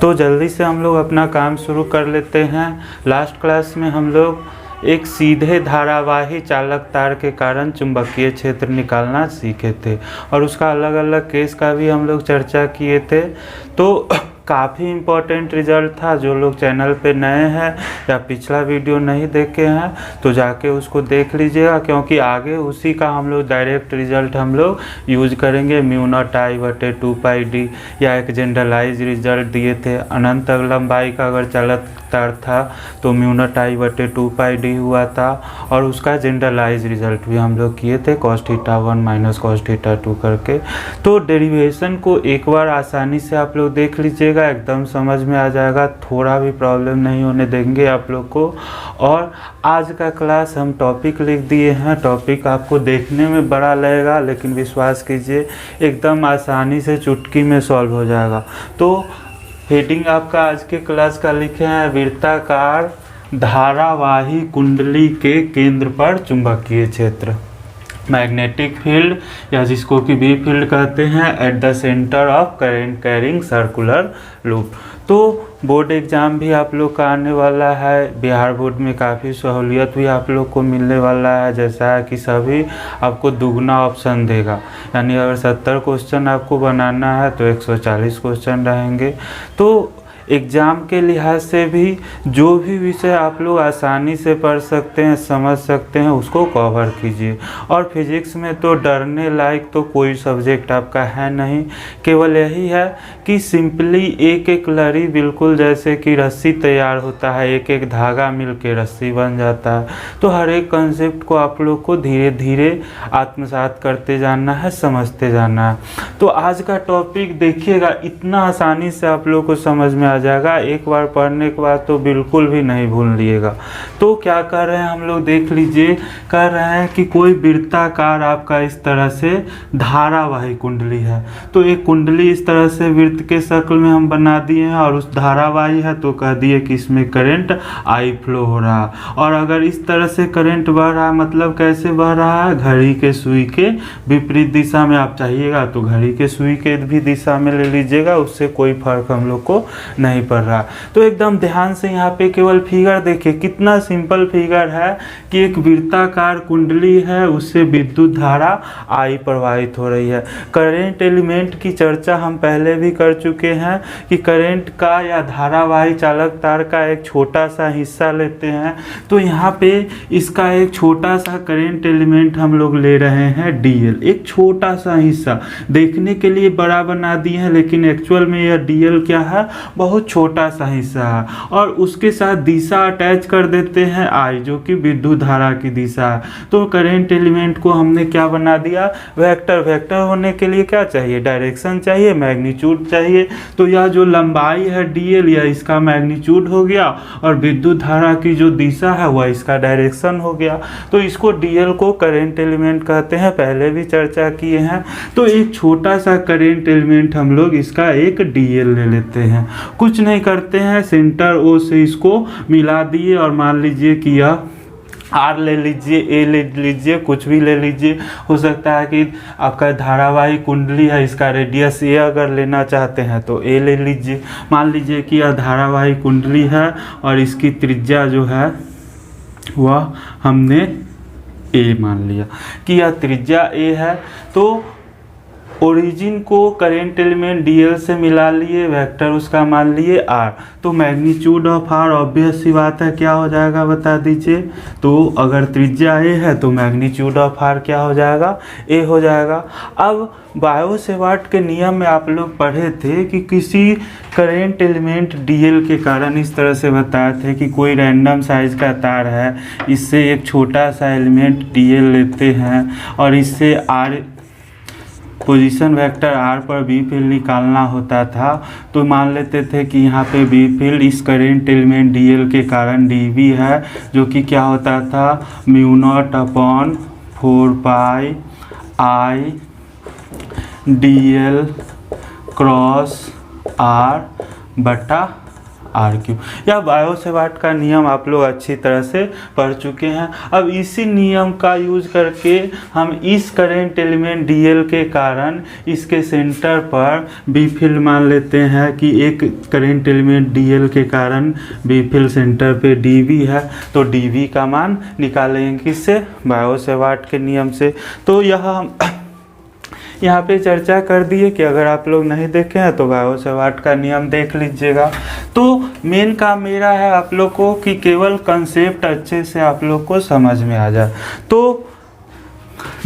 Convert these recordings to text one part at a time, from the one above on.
तो जल्दी से हम लोग अपना काम शुरू कर लेते हैं। लास्ट क्लास में हम लोग एक सीधे धारावाही चालक तार के कारण चुंबकीय क्षेत्र निकालना सीखे थे और उसका अलग अलग केस का भी हम लोग चर्चा किए थे। तो काफ़ी इम्पोर्टेंट रिज़ल्ट था। जो लोग चैनल पे नए हैं या पिछला वीडियो नहीं देखे हैं तो जाके उसको देख लीजिएगा, क्योंकि आगे उसी का हम लोग डायरेक्ट रिज़ल्ट हम लोग यूज करेंगे। μ0I/2πd या एक जनरलाइज रिज़ल्ट दिए थे। अनंत लंबाई का अगर चालक तार था तो μ0I/2πd हुआ था और उसका जनरलाइज रिज़ल्ट भी हम लोग किए थे cos θ1 - cos θ2 करके। तो डेरिवेशन को एक बार आसानी से आप लोग देख लीजिएगा, एकदम समझ में आ जाएगा, थोड़ा भी प्रॉब्लम नहीं होने देंगे आप लोग को। और आज का क्लास हम टॉपिक लिख दिए हैं। टॉपिक आपको देखने में बड़ा लगेगा लेकिन विश्वास कीजिए एकदम आसानी से चुटकी में सॉल्व हो जाएगा। तो हेडिंग आपका आज के क्लास का लिखे हैं वृत्ताकार धारावाही कुंडली के केंद्र पर चुंबकीय क्षेत्र, मैग्नेटिक फील्ड या जिसको कि बी फील्ड कहते हैं at the centre of current carrying circular loop. तो बोर्ड एग्ज़ाम भी आप लोग का आने वाला है। बिहार बोर्ड में काफ़ी सहूलियत भी आप लोग को मिलने वाला है, जैसा है कि सभी आपको दुगना ऑप्शन देगा। यानी अगर 70 क्वेश्चन आपको बनाना है तो 140 क्वेश्चन रहेंगे। तो एग्ज़ाम के लिहाज से भी जो भी विषय आप लोग आसानी से पढ़ सकते हैं, समझ सकते हैं, उसको कवर कीजिए। और फिज़िक्स में तो डरने लायक तो कोई सब्जेक्ट आपका है नहीं, केवल यही है कि सिंपली एक एक लड़ी बिल्कुल जैसे कि रस्सी तैयार होता है, एक एक धागा मिल के रस्सी बन जाता है। तो हर एक कंसेप्ट को आप लोग को धीरे धीरे आत्मसात करते जाना है, समझते जाना है। तो आज का टॉपिक देखिएगा, इतना आसानी से आप लोग को समझ में आ जाएगा। एक बार पढ़ने के बाद तो बिल्कुल भी नहीं भूल लिएगा। तो क्या कर रहे हैं हम लोग देख लीजिए। कर रहे हैं कि कोई वृत्ताकार आपका इस तरह से धारावाही कुंडली है। तो एक कुंडली इस तरह से वृत्त के शक्ल में हम बना दिए हैं और उस धारावाही है तो कह दिए कि इसमें करंट आई फ्लो हो रहा है। और अगर इस तरह से करंट बह रहा है, मतलब कैसे बह रहा है, घड़ी के सुई के विपरीत दिशा में आप चाहिएगा तो घड़ी के सुई के भी दिशा में ले लीजिएगा, उससे कोई फर्क हम लोग को नहीं पड़ रहा। तो एकदम ध्यान से यहाँ पे केवल फिगर देखिए, कितना सिंपल फिगर है कि एक वृत्ताकार कुंडली है, उससे विद्युत धारा आई प्रवाहित हो रही है। करंट एलिमेंट की चर्चा हम पहले भी कर चुके हैं कि करंट का या धारावाही चालक तार का एक छोटा सा हिस्सा लेते हैं। तो यहाँ पे इसका एक छोटा सा करंट एलिमेंट हम लोग ले रहे हैं डीएल, एक छोटा सा हिस्सा। देखने के लिए बड़ा बना दिए हैं लेकिन एक्चुअल में यह डीएल क्या है, बहुत छोटा सा हिस्सा है। और उसके साथ दिशा अटैच कर देते हैं आई, जो कि विद्युत धारा की दिशा है। तो करंट एलिमेंट को हमने क्या बना दिया, वेक्टर। वेक्टर होने के लिए क्या चाहिए, डायरेक्शन चाहिए, मैग्नीट्यूड चाहिए। तो यह जो लंबाई है डीएल, यह इसका मैग्नीट्यूड हो गया और विद्युत धारा की जो दिशा है वह इसका डायरेक्शन हो गया। तो इसको डीएल को करंट एलिमेंट कहते हैं, पहले भी चर्चा किए हैं। तो एक छोटा सा करंट एलिमेंट हम लोग इसका एक डीएल ले लेते हैं। कुछ नहीं करते हैं, सेंटर ओ से इसको मिला दिए और मान लीजिए कि यह आर ले लीजिए, ए ले लीजिए, कुछ भी ले लीजिए। हो सकता है कि आपका धारावाही कुंडली है, इसका रेडियस ए अगर लेना चाहते हैं तो ए ले लीजिए। मान लीजिए कि यह धारावाही कुंडली है और इसकी त्रिज्या जो है वह हमने ए मान लिया कि यह त्रिज्या ए है। तो ओरिजिन को करंट एलिमेंट डीएल से मिला लिए, वेक्टर उसका मान लिए आर। तो मैग्नीट्यूड ऑफ आर ऑब्वियस सी बात है क्या हो जाएगा बता दीजिए। तो अगर त्रिज्या ए है तो मैग्नीट्यूड ऑफ आर क्या हो जाएगा, ए हो जाएगा। अब बायो सेवार्ट के नियम में आप लोग पढ़े थे कि किसी करंट एलिमेंट डीएल के कारण इस तरह से बताए थे कि कोई रैंडम साइज का तार है, इससे एक छोटा सा एलिमेंट डीएल लेते हैं और इससे आर पोजीशन वेक्टर आर पर बी फील्ड निकालना होता था। तो मान लेते थे कि यहाँ पे बी फील्ड इस करंट एलिमेंट डीएल के कारण डीवी है, जो कि क्या होता था μ0/4π I डीएल क्रॉस आर बटा आर क्यू। यह बायो सेवार्ट का नियम आप लोग अच्छी तरह से पढ़ चुके हैं। अब इसी नियम का यूज करके हम इस करेंट एलिमेंट डीएल के कारण इसके सेंटर पर बी फील्ड मान लेते हैं कि एक करेंट एलिमेंट डीएल के कारण बी फील्ड सेंटर पे डीवी है, तो डीवी का मान निकालेंगे किससे? बायो सेवार्ट के नियम से। तो यह हम यहाँ पे चर्चा कर दिए कि अगर आप लोग नहीं देखे हैं तो बायो सेवार्ट का नियम देख लीजिएगा। तो मेन काम मेरा है आप लोग को कि केवल कंसेप्ट अच्छे से आप लोग को समझ में आ जाए। तो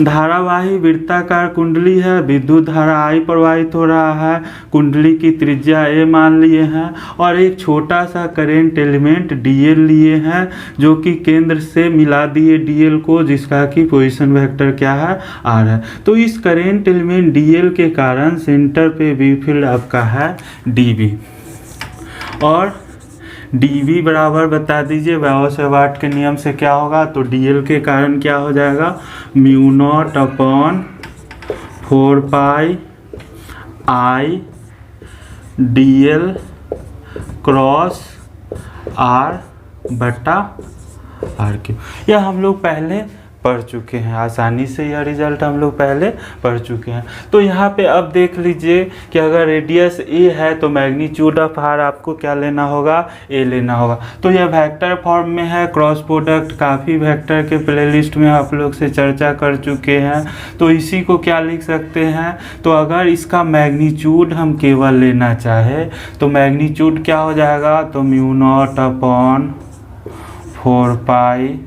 धारावाही वृत्ताकार कुंडली है, विद्युत धारा I प्रवाहित हो रहा है, कुंडली की त्रिज्या A मान लिए हैं और एक छोटा सा करेंट एलिमेंट DL लिए हैं जो कि केंद्र से मिला दिए DL को, जिसका कि पोजीशन वेक्टर क्या है? R है। तो इस करेंट एलिमेंट DL के कारण सेंटर पे बी फील्ड आपका है DB और dV बराबर बता दीजिए बायो सेवार्ट के नियम से क्या होगा? तो dl के कारण क्या हो जाएगा? Mu naught upon 4 pi I dl cross R बटा R क्यू। यह हम लोग पहले पढ़ चुके हैं, आसानी से यह रिजल्ट हम लोग पहले पढ़ चुके हैं। तो यहाँ पे अब देख लीजिए कि अगर रेडियस A है तो मैग्नीट्यूड ऑफ R आपको क्या लेना होगा? A लेना होगा। तो यह वेक्टर फॉर्म में है, क्रॉस प्रोडक्ट काफ़ी वेक्टर के प्लेलिस्ट में आप लोग से चर्चा कर चुके हैं। तो इसी को क्या लिख सकते हैं? तो अगर इसका मैग्नीट्यूड हम केवल लेना चाहे तो मैग्नीट्यूड क्या हो जाएगा? तो mu naught upon 4 pi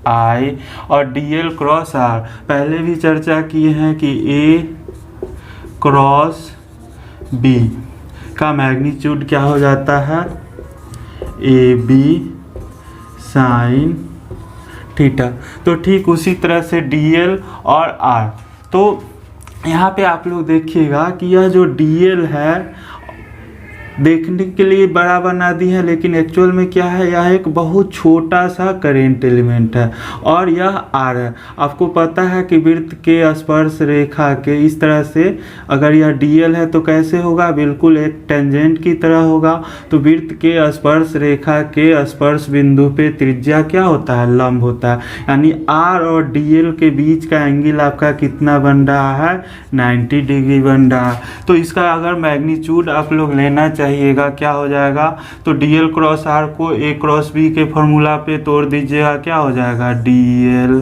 I और dl क्रॉस R पहले भी चर्चा किए हैं कि A क्रॉस B का मैग्नीट्यूड क्या हो जाता है? AB sine theta. तो ठीक उसी तरह से dl और R। तो यहाँ पे आप लोग देखिएगा कि यह जो dl है देखने के लिए बड़ा बना दी है, लेकिन एक्चुअल में क्या है? यह एक बहुत छोटा सा करेंट एलिमेंट है और यह R है। आपको पता है कि वृत्त के स्पर्श रेखा के इस तरह से अगर यह dl है तो कैसे होगा? बिल्कुल एक टेंजेंट की तरह होगा। तो वृत्त के स्पर्श रेखा के स्पर्श बिंदु पे त्रिज्या क्या होता है? लंब होता है। यानी R और dl के बीच का एंगल आपका कितना बन रहा है? 90 डिग्री बन रहा है। तो इसका अगर मैग्नीट्यूड आप लोग लेना चाहिएगा क्या हो जाएगा? तो dl क्रॉस R को A क्रॉस B के फॉर्मूला पे तोड़ दीजिएगा, क्या हो जाएगा? dl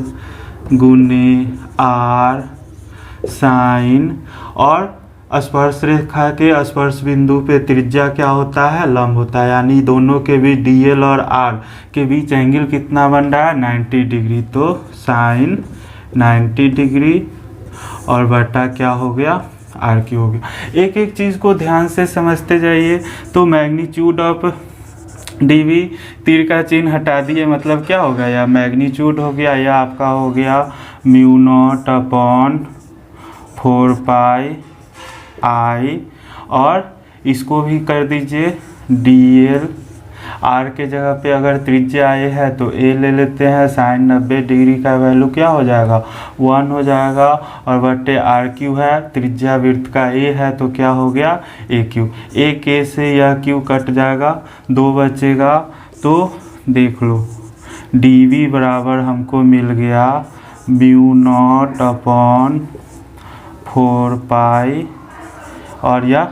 गुने R साइन और स्पर्श रेखा के स्पर्श बिंदु पे त्रिज्या क्या होता है? लंब होता है। यानी दोनों के बीच dl और R के बीच एंगल कितना बन रहा है? 90 डिग्री। तो साइन 90 डिग्री और बटा क्या हो गया? आर क्यू हो गया। एक एक चीज़ को ध्यान से समझते जाइए। तो मैग्नीट्यूड ऑफ डीवी, तीर का चिन्ह हटा दिए, मतलब क्या हो गया? या मैग्नीट्यूड हो गया या आपका हो गया mu naught upon 4 pi I और इसको भी कर दीजिए dl। R के जगह पे अगर त्रिज्या A है तो A ले लेते हैं। साइन 90 डिग्री का वैल्यू क्या हो जाएगा? 1 हो जाएगा और बटे आर क्यू है, त्रिज्या वृत्त का A है तो क्या हो गया? ए क्यू। ए के से यह क्यू कट जाएगा, 2 बचेगा। तो देख लो dV बराबर हमको मिल गया म्यू नॉट अपॉन 4 पाई और यह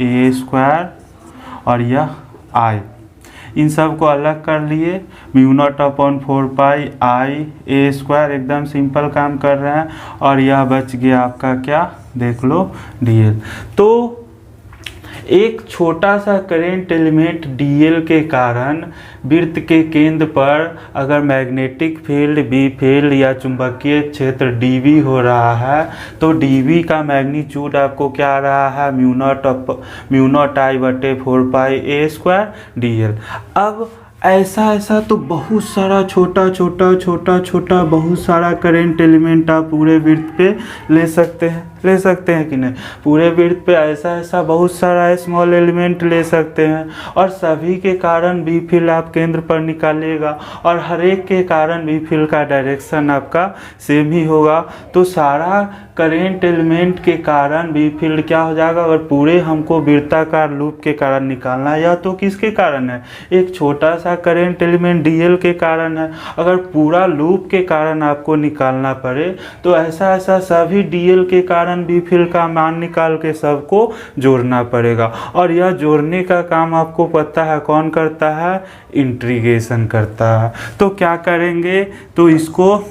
A² और यह I। इन सब को अलग कर लिए, mu naught upon 4 pi I A² एकदम सिंपल काम कर रहे हैं और यह बच गया आपका क्या? देख लो dl। तो एक छोटा सा करेंट एलिमेंट dl के कारण वृत्त के केंद्र पर अगर मैग्नेटिक फील्ड B फील्ड या चुंबकीय क्षेत्र dV हो रहा है तो dV का मैग्नीट्यूड आपको क्या आ रहा है? म्यू नॉट I बटे 4 पाई A² dl। अब ऐसा ऐसा तो बहुत सारा छोटा छोटा छोटा छोटा बहुत सारा करंट एलिमेंट आप पूरे वृत्त पे ले सकते हैं कि नहीं। पूरे वृत्त पे ऐसा ऐसा बहुत सारा स्मॉल एलिमेंट ले सकते हैं और सभी के कारण बी फील्ड आप केंद्र पर निकालिएगा और हर एक के कारण बी फील्ड का डायरेक्शन आपका सेम ही होगा। तो सारा करेंट एलिमेंट के कारण बी फील्ड क्या हो जाएगा। अगर पूरे हमको वृत्ताकार लूप के कारण निकालना है या तो किसके कारण है, एक छोटा सा करेंट एलिमेंट डीएल के कारण है। अगर पूरा लूप के कारण आपको निकालना पड़े तो ऐसा ऐसा सभी डीएल के कारण बी फील्ड का मान निकाल के सबको जोड़ना पड़ेगा। और यह जोड़ने का काम आपको पता है कौन करता है, इंटीग्रेशन करता है। तो क्या करेंगे, तो इसको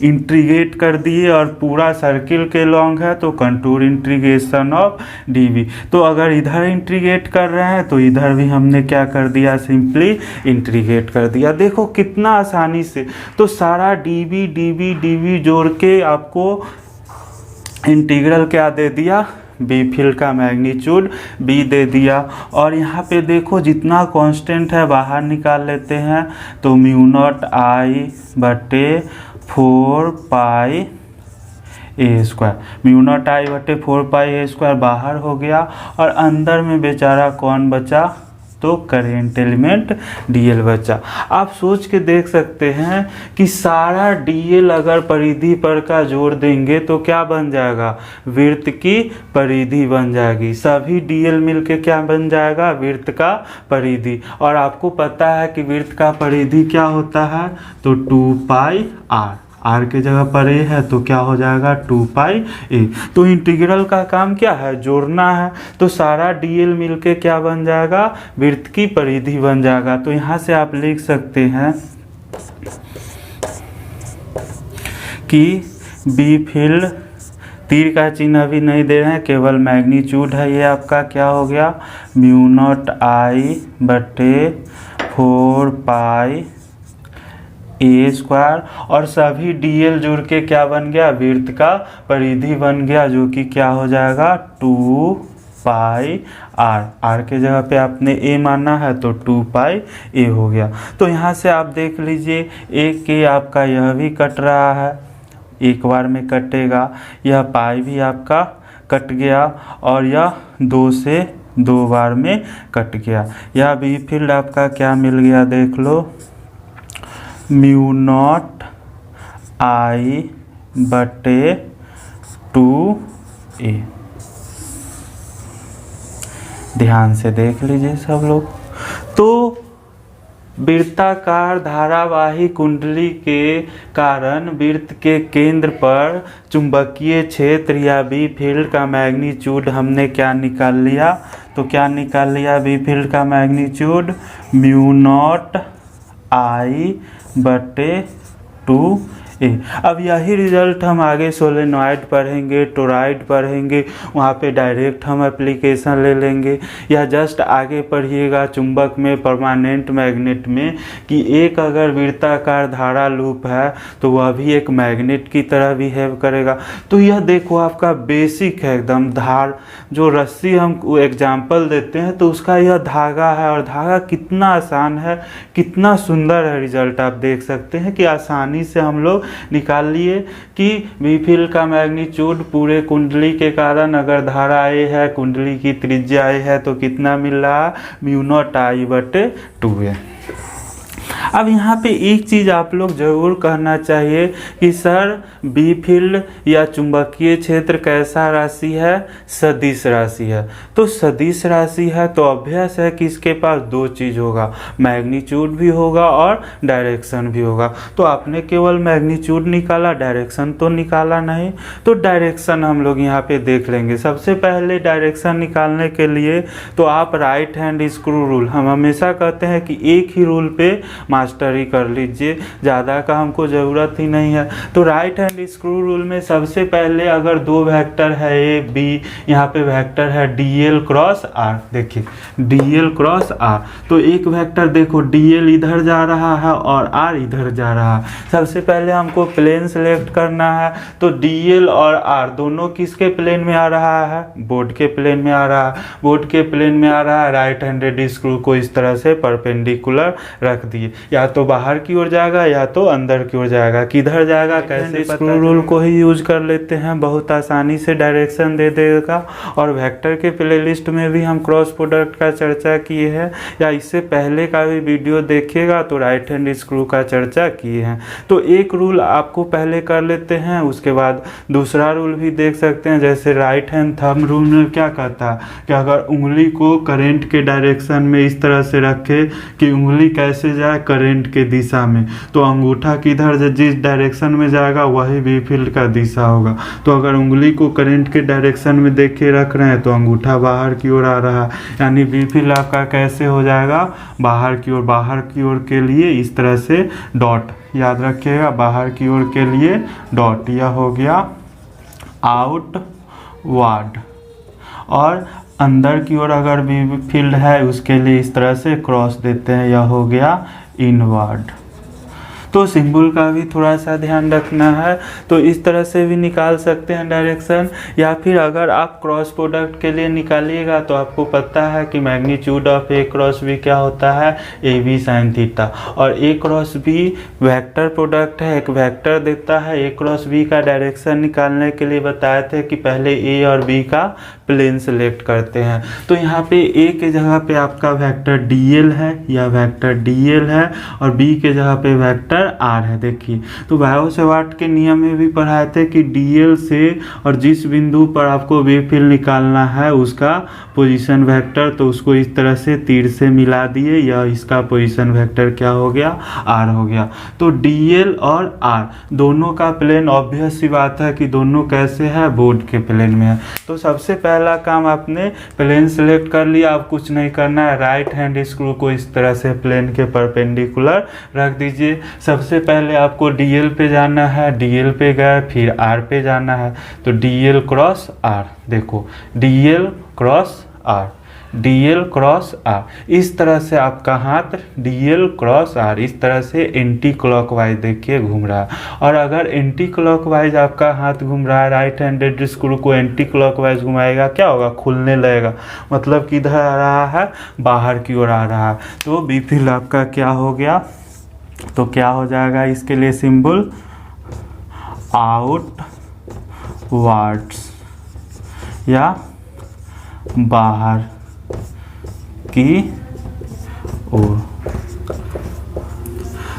इंटीग्रेट कर दिए और पूरा सर्किल के लॉन्ग है तो कंटूर इंटीग्रेशन ऑफ डीवी। तो अगर इधर इंटीग्रेट कर रहे हैं तो इधर भी हमने क्या कर दिया, सिंपली इंटीग्रेट कर दिया। देखो कितना आसानी से। तो सारा डीवी डीवी डीवी जोड़ के आपको इंटीग्रल क्या दे दिया, बी फील्ड का मैग्नीट्यूड बी दे दिया। और यहाँ पे देखो जितना कांस्टेंट है बाहर निकाल लेते हैं तो म्यू नॉट आई बटे 4 पाई ए स्क्वायर, म्यू नॉट आई बटे 4 पाई ए स्क्वायर बाहर हो गया और अंदर में बेचारा कौन बचा, तो करेंट एलिमेंट डीएल बचा। आप सोच के देख सकते हैं कि सारा डीएल अगर परिधि पर का जोड़ देंगे तो क्या बन जाएगा, वृत्त की परिधि बन जाएगी। सभी डीएल मिलके क्या बन जाएगा, वृत्त का परिधि। और आपको पता है कि वृत्त का परिधि क्या होता है, तो 2 पाई आर, आर के जगह पर ए है तो क्या हो जाएगा 2 पाई ए। तो इंटीग्रल का काम क्या है, जोड़ना है। तो सारा डीएल मिलके क्या बन जाएगा, वृत्त की परिधि बन जाएगा। तो यहाँ से आप लिख सकते हैं कि बी फील्ड, तीर का चिन्ह अभी नहीं दे रहे हैं, केवल मैग्नीट्यूड है, ये आपका क्या हो गया, म्यू नॉट आई बटे 4 पाई ए स्क्वायर। और सभी डीएल जुड़ के क्या बन गया, वृत्त का परिधि बन गया, जो कि क्या हो जाएगा 2 पाई आर, आर के जगह पे आपने ए माना है तो 2 पाई ए हो गया। तो यहाँ से आप देख लीजिए एक के आपका यह भी कट रहा है, एक बार में कटेगा, यह पाई भी आपका कट गया और यह 2 से 2 बार में कट गया। यह बी फील्ड आपका क्या मिल गया, देख लो, म्यू नॉट आई बटे 2 ए। ध्यान से देख लीजिए सब लोग। तो वृत्ताकार धारावाही कुंडली के कारण वृत्त के केंद्र पर चुंबकीय क्षेत्र या बी फील्ड का मैग्नीट्यूड हमने क्या निकाल लिया, तो क्या निकाल लिया, बी फील्ड का मैग्नीट्यूड म्यू नॉट आई बटे 2 ए। अब यही रिजल्ट हम आगे सोलेनॉइड पढ़ेंगे, टोरॉइड पढ़ेंगे, वहाँ पे डायरेक्ट हम एप्लीकेशन ले लेंगे। या जस्ट आगे पढ़िएगा चुंबक में, परमानेंट मैग्नेट में, कि एक अगर वृत्ताकार धारा लूप है तो वह भी एक मैग्नेट की तरह बिहेव करेगा। तो यह देखो आपका बेसिक है एकदम। धार जो रस्सी हम एग्जाम्पल देते हैं तो उसका यह धागा है और धागा कितना आसान है, कितना सुंदर है। रिजल्ट आप देख सकते हैं कि आसानी से हम लोग निकाल लिए कि बी फील्ड का मैग्नीट्यूड पूरे कुंडली के कारण अगर धारा ए है, कुंडली की त्रिज्या ए है, तो कितना मिल रहा, म्यू नॉट आई बटे 2 ए। अब यहाँ पे एक चीज़ आप लोग जरूर कहना चाहिए कि सर बी फील्ड या चुंबकीय क्षेत्र कैसा राशि है, सदिश राशि है। तो सदिश राशि है तो अभ्यास है कि इसके पास 2 चीज़ होगा, मैग्नीट्यूड भी होगा और डायरेक्शन भी होगा। तो आपने केवल मैग्नीट्यूड निकाला, डायरेक्शन तो निकाला नहीं। तो डायरेक्शन हम लोग यहाँ पे देख लेंगे। सबसे पहले डायरेक्शन निकालने के लिए तो आप राइट हैंड स्क्रू रूल, हम हमेशा कहते हैं कि एक ही रूल पे मास्टरी कर लीजिए, ज़्यादा का हमको ज़रूरत ही नहीं है। तो राइट हैंड स्क्रू रूल में सबसे पहले अगर दो वेक्टर है ए बी, यहाँ पे वेक्टर है DL क्रॉस R, देखिए DL क्रॉस R, तो एक वेक्टर देखो DL इधर जा रहा है और R इधर जा रहा है। सबसे पहले हमको प्लेन सेलेक्ट करना है, तो DL और R दोनों किसके प्लेन में आ रहा है, बोर्ड के प्लेन में आ रहा है। बोर्ड के प्लेन में आ रहा है, राइट हैंडेड स्क्रू को इस तरह से परपेंडिकुलर रख दिए, या तो बाहर की ओर जाएगा या तो अंदर की ओर जाएगा। किधर जाएगा कैसे, स्क्रू रूल को ही यूज कर लेते हैं, बहुत आसानी से डायरेक्शन दे देगा। और वेक्टर के प्लेलिस्ट में भी हम क्रॉस प्रोडक्ट का चर्चा किए हैं, या इससे पहले का भी वीडियो देखिएगा तो राइट हैंड स्क्रू का चर्चा किए हैं। तो एक रूल आपको पहले कर लेते हैं, उसके बाद दूसरा रूल भी देख सकते हैं। जैसे राइट हैंड थंब रूल में क्या कहता है कि अगर उंगली को करंट के डायरेक्शन में इस तरह से रखे कि उंगली कैसे जाए, करंट के दिशा में, तो अंगूठा किधर जिस डायरेक्शन में जाएगा वही बी फील्ड का दिशा होगा। तो अगर उंगली को करंट के डायरेक्शन में देख के रख रहे हैं तो अंगूठा बाहर की ओर आ रहा है, यानी बी फील्ड आपका कैसे हो जाएगा, बाहर की ओर। बाहर की ओर के लिए इस तरह से डॉट याद रखिएगा, बाहर की ओर के लिए डॉट, यह हो गया आउटवर्ड। और अंदर की ओर अगर भी फील्ड है उसके लिए इस तरह से क्रॉस देते हैं, यह हो गया इनवर्ड। तो सिंबल का भी थोड़ा सा ध्यान रखना है, तो इस तरह से भी निकाल सकते हैं डायरेक्शन। या फिर अगर आप क्रॉस प्रोडक्ट के लिए निकालिएगा तो आपको पता है कि magnitude of A cross B क्या होता है, ए बी साइन थीटा। और A cross B vector product है, एक वेक्टर देता है। ए क्रॉस बी का डायरेक्शन निकालने के लिए बताए थे कि पहले ए और बी का प्लेन सेलेक्ट करते हैं। तो यहाँ पे ए के जगह पे आपका वेक्टर DL है, या वेक्टर DL है, और बी के जगह पे वेक्टर R है। देखिए तो बायो-सेवार्ट के नियम में भी पढ़ाए थे कि DL से और जिस बिंदु पर आपको वेव फील्ड निकालना है उसका पोजीशन वेक्टर, तो उसको इस तरह से तीर से मिला दिए, या इसका पोजीशन वेक्टर क्या हो गया, R हो गया। तो DL और R दोनों का प्लेन ऑब्वियस सी बात है कि दोनों कैसे है, बोर्ड के प्लेन में है। तो सबसे पहला काम आपने प्लेन सेलेक्ट कर लिया, अब कुछ नहीं करना है। राइट हैंड स्क्रू को इस तरह से प्लेन के परपेंडिकुलर रख दीजिए। सबसे पहले आपको DL पे जाना है, DL पे गए, फिर R पे जाना है, तो DL क्रॉस R, देखो DL cross R, DL cross R। इस तरह से आपका हाथ DL क्रॉस R इस तरह से एंटी क्लॉकवाइज देखिए घूम रहा है। और अगर एंटी क्लॉकवाइज आपका हाथ घूम रहा है, राइट हैंडेड स्क्रू को एंटी क्लॉकवाइज घुमाएगा, क्या होगा, खुलने लगेगा, मतलब किधर आ रहा है, बाहर की ओर आ रहा है। तो बी फील्ड आपका क्या हो गया, तो क्या हो जाएगा, इसके लिए सिंबल आउटवर्ड्स या बाहर की ओर।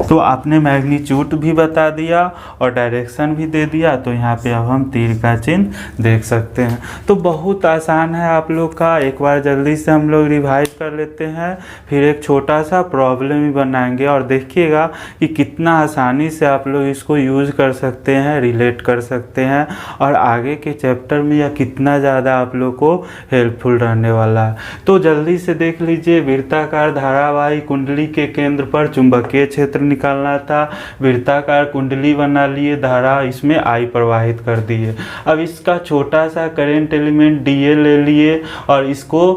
तो आपने मैग्नीट्यूड भी बता दिया और डायरेक्शन भी दे दिया, तो यहाँ पे अब हम तीर का चिन्ह देख सकते हैं। तो बहुत आसान है आप लोग का, एक बार जल्दी से हम लोग रिवाइज कर लेते हैं, फिर एक छोटा सा प्रॉब्लम भी बनाएंगे और देखिएगा कि कितना आसानी से आप लोग इसको यूज़ कर सकते हैं, रिलेट कर सकते हैं, और आगे के चैप्टर में यह कितना ज़्यादा आप लोग को हेल्पफुल रहने वाला है। तो जल्दी से देख लीजिए, वृत्ताकार धारावाही कुंडली के केंद्र पर चुंबकीय क्षेत्र निकालना था। वृत्ताकार कुंडली बना लिए, धारा इसमें I प्रवाहित कर दिए। अब इसका छोटा सा करंट एलिमेंट DL ले लिए और इसको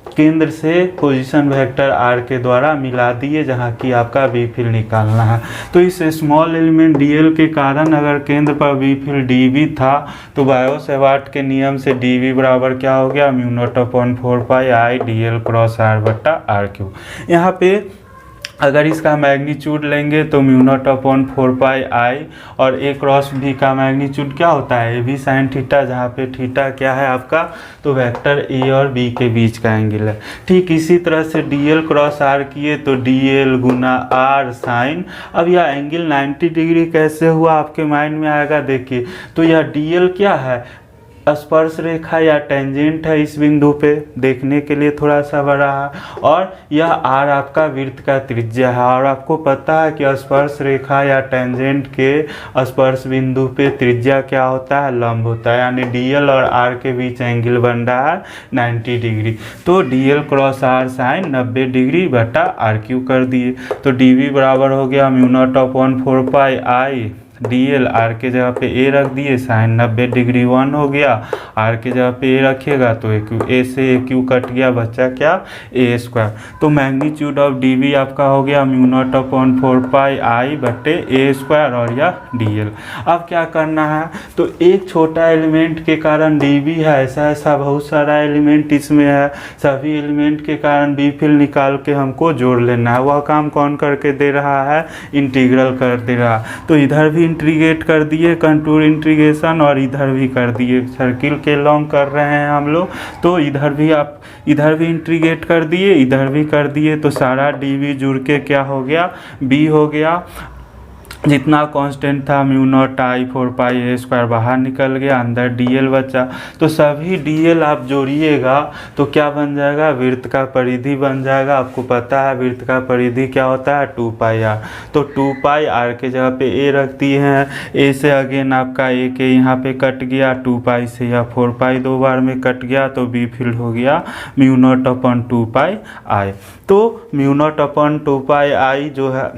केंद्र से पोजीशन वेक्टर R के द्वारा मिला दिए, जहाँ की आपका बी फील्ड निकालना है। तो इस स्मॉल एलिमेंट DL के कारण अगर केंद्र पर बी फील्ड DB था, तो बायो-सेवार्ट के नियम से DB बराबर क्या हो गया, μ0/4πI DL क्रॉस R बट्टा R3। यहाँ पे अगर इसका मैग्नीट्यूड लेंगे तो μ0/4πI, और ए क्रॉस बी का मैग्नीट्यूड क्या होता है, AB साइन थीटा, जहाँ पे थीटा क्या है आपका, तो वेक्टर ए और बी के बीच का एंगल है। ठीक इसी तरह से DL क्रॉस R किए तो DL गुना R साइन। अब यह एंगल 90 डिग्री कैसे हुआ आपके माइंड में आएगा, देखिए तो यह DL क्या है, स्पर्श रेखा या टेंजेंट है इस बिंदु पे, देखने के लिए थोड़ा सा बड़ा है, और यह आर आपका वृत्त का त्रिज्या है। और आपको पता है कि स्पर्श रेखा या टेंजेंट के स्पर्श बिंदु पे त्रिज्या क्या होता है, लंब होता है, यानी डीएल और आर के बीच एंगल बन रहा है 90 डिग्री। तो dl cross r sine 90 degree बटा आर क्यू कर दिए। तो डीवी बराबर हो गया mu naught upon 4 pi I dl, r के जगह पे ए रख दिए, साइन 90 डिग्री 1 हो गया, आर के जगह पे ए रखिएगा तो ए से ए क्यू कट गया, बचा क्या, ए स्क्वायर। तो मैग्नीट्यूड ऑफ डीवी आपका हो गया म्यू नॉट अपॉन 4 पाई आई बटे ए स्क्वायर और या डीएल। अब क्या करना है, तो एक छोटा एलिमेंट के कारण डीवी है, ऐसा बहुत सारा एलिमेंट इसमें है, सभी एलिमेंट के कारण बी फील्ड निकाल के हमको जोड़ लेना है। वह काम कौन करके दे रहा है, इंटीग्रल कर दे रहा। तो इधर भी इंटीग्रेट कर दिए, कंटूर इंटीग्रेशन, और इधर भी कर दिए, सर्किल के लॉन्ग कर रहे हैं हम लोग, तो इधर भी आप इधर भी इंटीग्रेट कर दिए, इधर भी कर दिए, तो सारा डीवी जुड़ के क्या हो गया, बी हो गया। जितना कांस्टेंट था म्यू नॉट आई 4 पाई ए स्क्वायर बाहर निकल गया, अंदर डीएल बचा। तो सभी डीएल आप जोड़िएगा तो क्या बन जाएगा, वृत्त का परिधि बन जाएगा। आपको पता है वृत्त का परिधि क्या होता है, 2 पाई आर। तो 2 पाई आर के जगह पे ए रख दिए हैं, ए से अगेन आपका ए के यहाँ पे कट गया, 2 पाई से या 4 पाई 2 बार में कट गया, तो बी फील्ड हो गया mu naught upon 2 pi I. तो mu naught upon 2 pi I जो है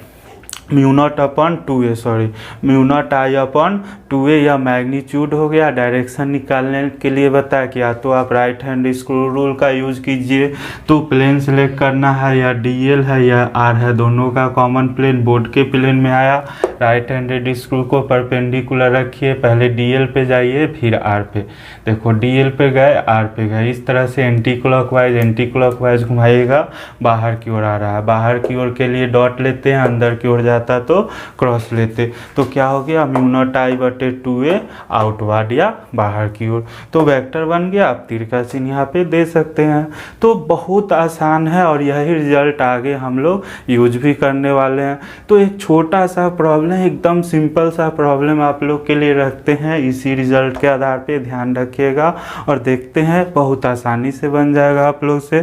mu naught upon 2a, sorry mu naught I upon 2a, यह मैग्नीट्यूड हो गया। डायरेक्शन निकालने के लिए बताया कि या तो आप राइट हैंड स्क्रू रूल का यूज कीजिए, तो प्लेन सेलेक्ट करना है, या डीएल है या आर है, दोनों का कॉमन प्लेन बोर्ड के प्लेन में आया। राइट हैंडेड स्क्रू को परपेंडिकुलर रखिए, पहले डीएल पे जाइए फिर आर पे, देखो डीएल पे गए आर पे गए, इस तरह से एंटी क्लॉकवाइज घुमाइएगा, बाहर की ओर आ रहा है। बाहर की ओर के लिए डॉट लेते हैं, अंदर की ओर जाता तो क्रॉस लेते, तो क्या हो गया म्यू नॉट आई बटे 2a आउटवर्ड या बाहर की ओर। तो वेक्टर बन गया, आप तीर का चिन्ह यहाँ पे दे सकते हैं। तो बहुत आसान है और यही रिजल्ट आगे हम लोग यूज भी करने वाले हैं। तो एक छोटा सा प्रॉब्लम, एकदम सिंपल सा प्रॉब्लम आप लोग के लिए रखते हैं, इसी रिजल्ट के आधार पे ध्यान रखिएगा और देखते हैं, बहुत आसानी से बन जाएगा आप लोग से।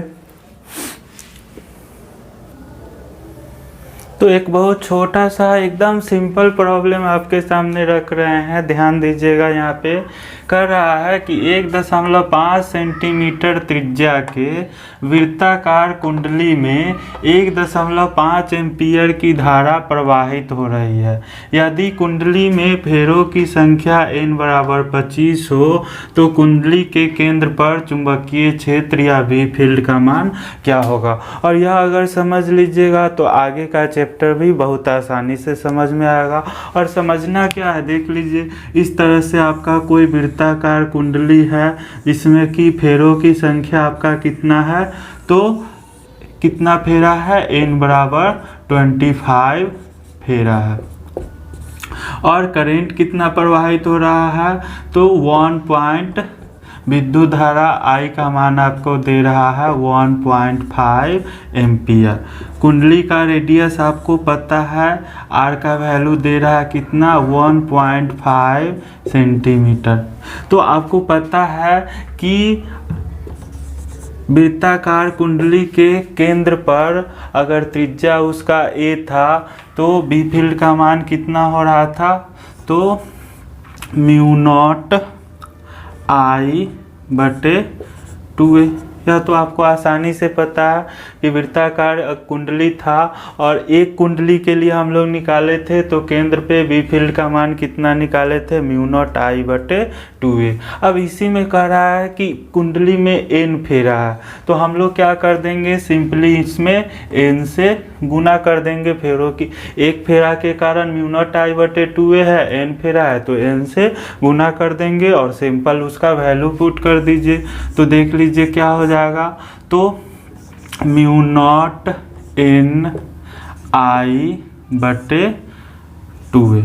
तो एक बहुत छोटा सा एकदम सिंपल प्रॉब्लम आपके सामने रख रहे हैं, ध्यान दीजिएगा। यहाँ पे कर रहा है कि 1.5 सेंटीमीटर त्रिज्या के वृत्ताकार कुंडली में 1.5 एम्पीयर की धारा प्रवाहित हो रही है। यदि कुंडली में फेरों की संख्या n बराबर 25 हो तो कुंडली के केंद्र पर चुंबकीय क्षेत्र या बी फील्ड का मान क्या होगा। और यह अगर समझ लीजिएगा तो आगे का चैप्टर भी बहुत आसानी से समझ में आएगा। और समझना क्या है, देख लीजिए, इस तरह से आपका कोई वृत्ताकार कुंडली है जिसमें कि फेरों की संख्या आपका कितना है, तो कितना फेरा है, n बराबर 25 फेरा है। और करंट कितना प्रवाहित हो रहा है, तो 1 विद्युत धारा I का मान आपको दे रहा है 1.5 एम्पियर। कुंडली का रेडियस आपको पता है, R का वैल्यू दे रहा है कितना, 1.5 सेंटीमीटर। तो आपको पता है कि वृत्ताकार कुंडली के केंद्र पर अगर त्रिज्या उसका a था तो बी फील्ड का मान कितना हो रहा था, तो म्यू नॉट आई बटे 2a। यह तो आपको आसानी से पता है कि वृत्ताकार कुंडली था और एक कुंडली के लिए हम लोग निकाले थे, तो केंद्र पे बी फील्ड का मान कितना निकाले थे, म्यू नॉट आई बटे 2a। अब इसी में कह रहा है कि कुंडली में n फेरा है, तो हम लोग क्या कर देंगे, सिंपली इसमें n से गुना कर देंगे फेरों की। एक फेरा के कारण म्यू नॉट आई बटे 2a है, n फेरा है तो n से गुना कर देंगे और सिंपल उसका वैल्यू पुट कर दीजिए। तो देख लीजिए क्या हो जाएगा, तो म्यू नॉट n आई बटे 2a।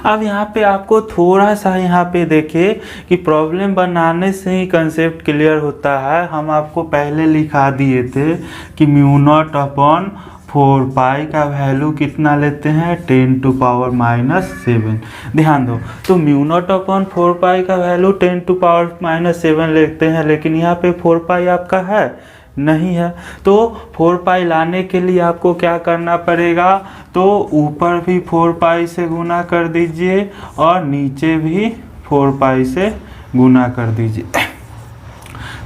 अब यहाँ पे आपको थोड़ा सा यहाँ पे देखिए कि प्रॉब्लम बनाने से ही कंसेप्ट क्लियर होता है। हम आपको पहले लिखा दिए थे कि म्यू नॉट अपॉन 4 पाई का वैल्यू कितना लेते हैं 10⁻⁷। ध्यान दो, तो म्यू नॉट अपॉन 4 पाई का वैल्यू 10⁻⁷ लेते हैं, लेकिन यहाँ पे 4 पाई आपका है नहीं है। तो 4 पाई लाने के लिए आपको क्या करना पड़ेगा, तो ऊपर भी 4 पाई से गुना कर दीजिए और नीचे भी 4 पाई से गुना कर दीजिए।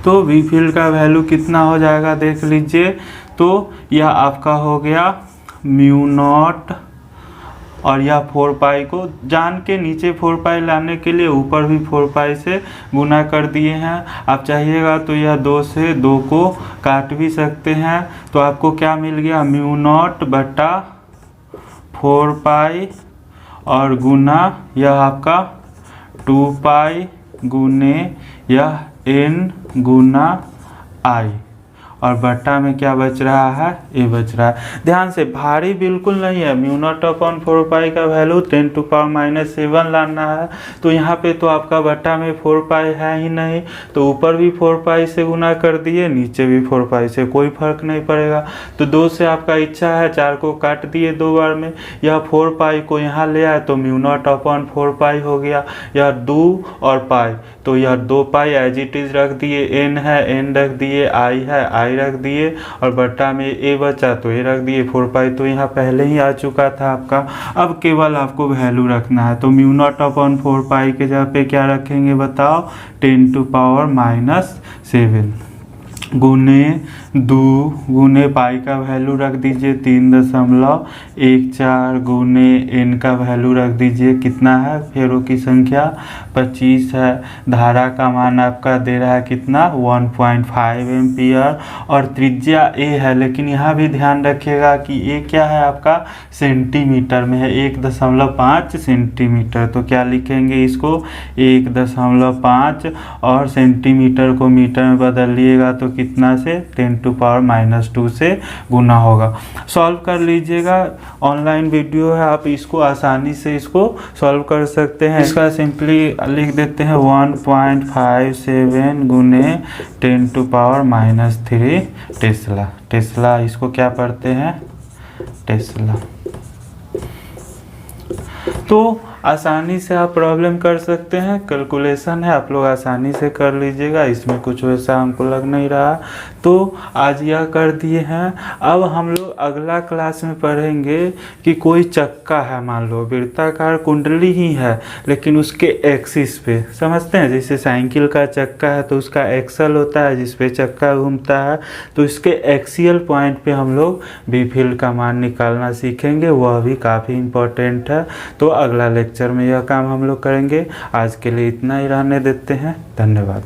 तो वी फील्ड का वैल्यू कितना हो जाएगा देख लीजिए। तो यह आपका हो गया म्यू नॉट, और यह 4 पाई को जान के नीचे 4 पाई लाने के लिए ऊपर भी 4 पाई से गुना कर दिए हैं। आप चाहिएगा तो यह 2 से 2 को काट भी सकते हैं। तो आपको क्या मिल गया, म्यू नॉट बटा 4 पाई और गुना यह आपका 2 पाई गुने यह n गुना i, और बट्टा में क्या बच रहा है, ए बच रहा है। ध्यान से, भारी बिल्कुल नहीं है। म्यू नॉट अपॉन 4 पाई का वैल्यू 10⁻⁷ लाना है। तो यहाँ पे तो आपका बट्टा में 4 पाई है ही नहीं, तो ऊपर भी 4 पाई से गुना कर दिए, नीचे भी 4 पाई से, कोई फर्क नहीं पड़ेगा। तो 2 से आपका इच्छा है 4 को काट दिए 2 बार में, यह 4 पाई को यहाँ ले आए तो म्यू नॉट अपॉन 4 पाई हो गया। यह 2 और पाई, तो यह 2 पाई एज इट इज रख दिए, n है n रख दिए, i है i रख दिए, और बट्टा में a बचा तो a रख दिए। 4 पाई तो यहाँ पहले ही आ चुका था आपका। अब केवल आपको वैल्यू रखना है। तो म्यू नॉट अपॉन 4 पाई के जगह पे क्या रखेंगे बताओ, 10⁻⁷ गुने 2 गुने पाई का वैल्यू रख दीजिए 3.14 गुने n का वैल्यू रख दीजिए, कितना है फेरों की संख्या 25 है। धारा का मान आपका दे रहा है कितना 1.5 एम्पियर, और त्रिज्या a है, लेकिन यहाँ भी ध्यान रखिएगा कि a क्या है आपका सेंटीमीटर में है, 1.5 सेंटीमीटर। तो क्या लिखेंगे इसको 1.5, और सेंटीमीटर को मीटर में बदल लिएगा तो कितना से 10⁻⁻² से गुना होगा। सॉल्व कर लीजिएगा, ऑनलाइन वीडियो है, आप इसको आसानी से इसको सॉल्व कर सकते हैं। इसका सिंपली लिख देते हैं 1.57 गुने 10⁻³ टेस्ला। टेस्ला इसको क्या पढ़ते हैं, टेस्ला। तो आसानी से आप प्रॉब्लम कर सकते हैं, कैलकुलेशन है, आप लोग आसानी से कर लीजिएगा, इसमें कुछ वैसा हमको लग नहीं रहा। तो आज यह कर दिए हैं। अब हम लोग अगला क्लास में पढ़ेंगे कि कोई चक्का है, मान लो वृत्ताकार कुंडली ही है, लेकिन उसके एक्सिस पे, समझते हैं जैसे साइकिल का चक्का है तो उसका एक्सल होता है जिस पे चक्का घूमता है, तो इसके एक्सियल पॉइंट पे हम लोग बी फील्ड का मान निकालना सीखेंगे, वह भी काफ़ी इम्पोर्टेंट है। तो अगला लेक्चर में यह काम हम लोग करेंगे। आज के लिए इतना ही रहने देते हैं, धन्यवाद।